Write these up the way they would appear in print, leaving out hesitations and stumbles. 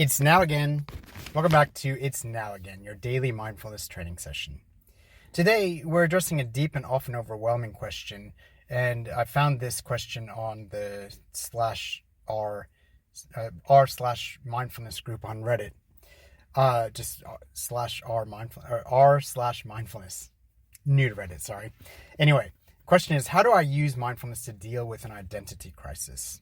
It's now again. Welcome back to It's Now Again, your daily mindfulness training session. Today, we're addressing a deep and often overwhelming question, and I found this question on the r/mindfulness group on Reddit. Just r/mindfulness. New to Reddit, sorry. Anyway, question is, how do I use mindfulness to deal with an identity crisis?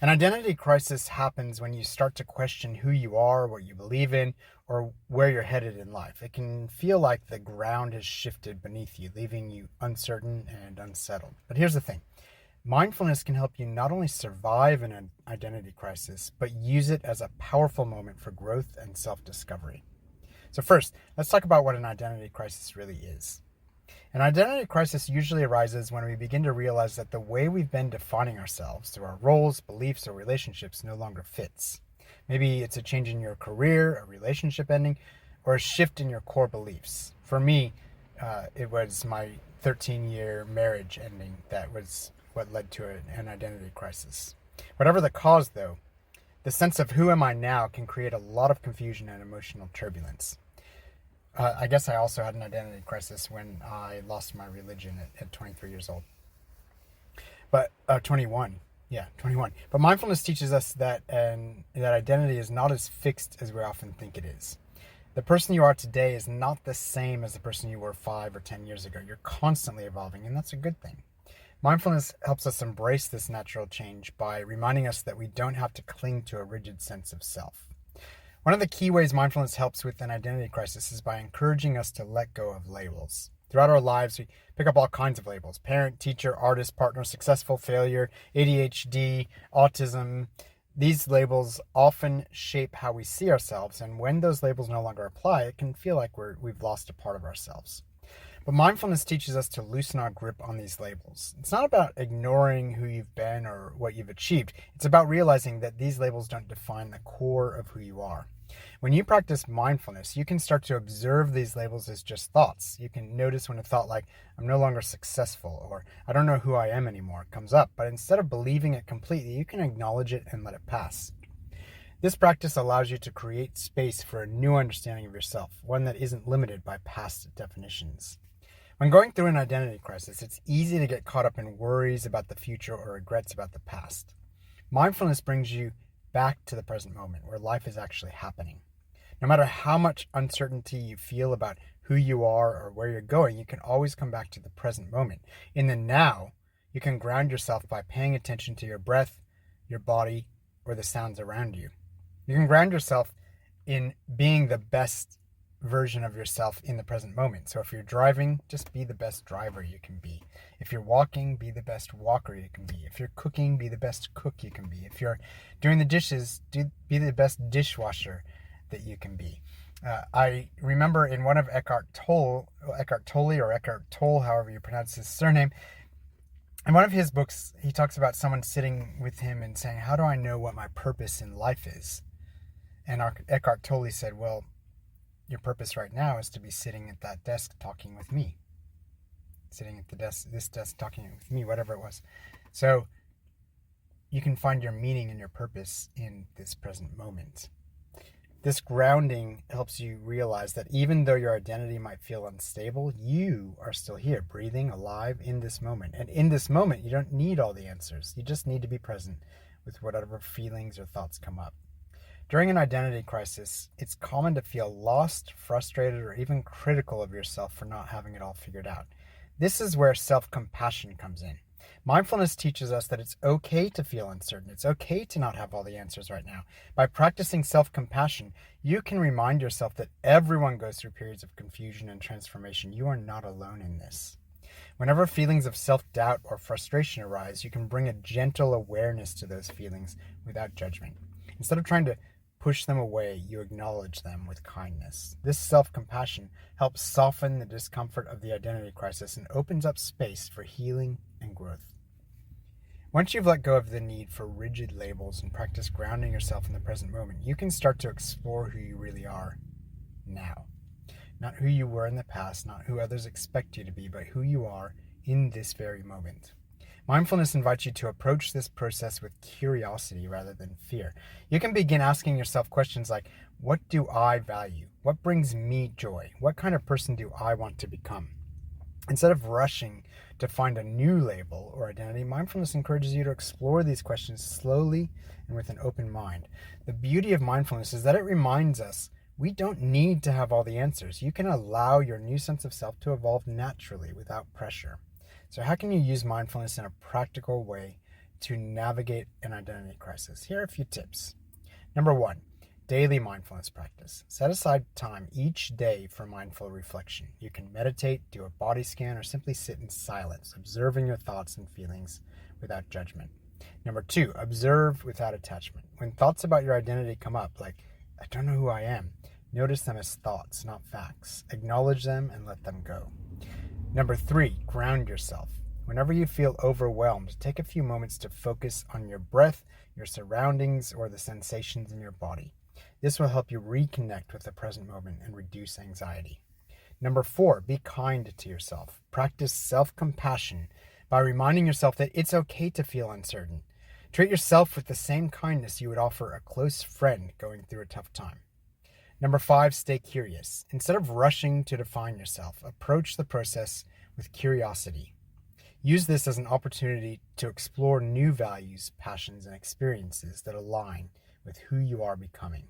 An identity crisis happens when you start to question who you are, what you believe in, or where you're headed in life. It can feel like the ground has shifted beneath you, leaving you uncertain and unsettled. But here's the thing. Mindfulness can help you not only survive an identity crisis, but use it as a powerful moment for growth and self-discovery. So first, let's talk about what an identity crisis really is. An identity crisis usually arises when we begin to realize that the way we've been defining ourselves through our roles, beliefs, or relationships no longer fits. Maybe it's a change in your career, a relationship ending, or a shift in your core beliefs. For me, it was my 13-year marriage ending that was what led to an identity crisis. Whatever the cause, though, the sense of who am I now can create a lot of confusion and emotional turbulence. I guess I also had an identity crisis when I lost my religion at 23 years old. But 21. Yeah, 21. But mindfulness teaches us that identity is not as fixed as we often think it is. The person you are today is not the same as the person you were 5 or 10 years ago. You're constantly evolving, and that's a good thing. Mindfulness helps us embrace this natural change by reminding us that we don't have to cling to a rigid sense of self. One of the key ways mindfulness helps with an identity crisis is by encouraging us to let go of labels. Throughout our lives, we pick up all kinds of labels: parent, teacher, artist, partner, successful, failure, ADHD, autism. These labels often shape how we see ourselves, and when those labels no longer apply, it can feel like we've lost a part of ourselves. But mindfulness teaches us to loosen our grip on these labels. It's not about ignoring who you've been or what you've achieved. It's about realizing that these labels don't define the core of who you are. When you practice mindfulness, you can start to observe these labels as just thoughts. You can notice when a thought like, I'm no longer successful, or I don't know who I am anymore, comes up. But instead of believing it completely, you can acknowledge it and let it pass. This practice allows you to create space for a new understanding of yourself, one that isn't limited by past definitions. When going through an identity crisis, it's easy to get caught up in worries about the future or regrets about the past. Mindfulness brings you back to the present moment where life is actually happening. No matter how much uncertainty you feel about who you are or where you're going, you can always come back to the present moment. In the now, you can ground yourself by paying attention to your breath, your body, or the sounds around you. You can ground yourself in being the best version of yourself in the present moment. So if you're driving, just be the best driver you can be. If you're walking, be the best walker you can be. If you're cooking, be the best cook you can be. If you're doing the dishes, be the best dishwasher that you can be. I remember in one of Eckhart Tolle, however you pronounce his surname, in one of his books, he talks about someone sitting with him and saying, how do I know what my purpose in life is? And Eckhart Tolle said, well, your purpose right now is to be sitting at that desk talking with me. Sitting at this desk talking with me, whatever it was. So you can find your meaning and your purpose in this present moment. This grounding helps you realize that even though your identity might feel unstable, you are still here, breathing, alive in this moment. And in this moment, you don't need all the answers. You just need to be present with whatever feelings or thoughts come up. During an identity crisis, it's common to feel lost, frustrated, or even critical of yourself for not having it all figured out. This is where self-compassion comes in. Mindfulness teaches us that it's okay to feel uncertain. It's okay to not have all the answers right now. By practicing self-compassion, you can remind yourself that everyone goes through periods of confusion and transformation. You are not alone in this. Whenever feelings of self-doubt or frustration arise, you can bring a gentle awareness to those feelings without judgment. Instead of trying to push them away, you acknowledge them with kindness. This self-compassion helps soften the discomfort of the identity crisis and opens up space for healing and growth. Once you've let go of the need for rigid labels and practice grounding yourself in the present moment, you can start to explore who you really are now. Not who you were in the past, not who others expect you to be, but who you are in this very moment. Mindfulness invites you to approach this process with curiosity rather than fear. You can begin asking yourself questions like, what do I value? What brings me joy? What kind of person do I want to become? Instead of rushing to find a new label or identity, mindfulness encourages you to explore these questions slowly and with an open mind. The beauty of mindfulness is that it reminds us we don't need to have all the answers. You can allow your new sense of self to evolve naturally without pressure. So how can you use mindfulness in a practical way to navigate an identity crisis? Here are a few tips. Number 1, daily mindfulness practice. Set aside time each day for mindful reflection. You can meditate, do a body scan, or simply sit in silence, observing your thoughts and feelings without judgment. Number 2, observe without attachment. When thoughts about your identity come up, like, I don't know who I am, notice them as thoughts, not facts. Acknowledge them and let them go. Number 3, ground yourself. Whenever you feel overwhelmed, take a few moments to focus on your breath, your surroundings, or the sensations in your body. This will help you reconnect with the present moment and reduce anxiety. Number 4, be kind to yourself. Practice self-compassion by reminding yourself that it's okay to feel uncertain. Treat yourself with the same kindness you would offer a close friend going through a tough time. Number 5, stay curious. Instead of rushing to define yourself, approach the process with curiosity. Use this as an opportunity to explore new values, passions, and experiences that align with who you are becoming.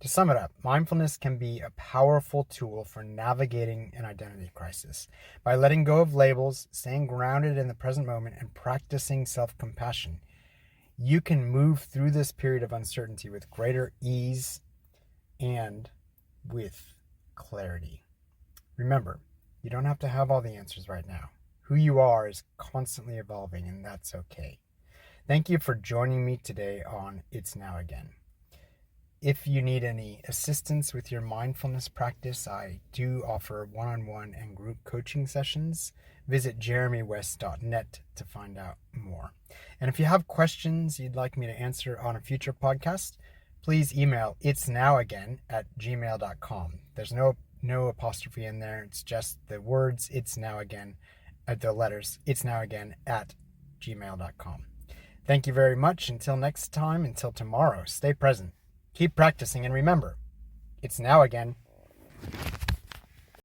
To sum it up, mindfulness can be a powerful tool for navigating an identity crisis. By letting go of labels, staying grounded in the present moment, and practicing self-compassion, you can move through this period of uncertainty with greater ease and with clarity. Remember, you don't have to have all the answers right now. Who you are is constantly evolving, and that's okay. Thank you for joining me today on It's Now Again. If you need any assistance with your mindfulness practice, I do offer one-on-one and group coaching sessions. Visit jeremywest.net to find out more. And if you have questions you'd like me to answer on a future podcast, please email itsnowagain@gmail.com. There's no apostrophe in there. It's just the words it's now again, the letters it's now again @gmail.com. Thank you very much. Until next time, until tomorrow, stay present. Keep practicing and remember, it's now again.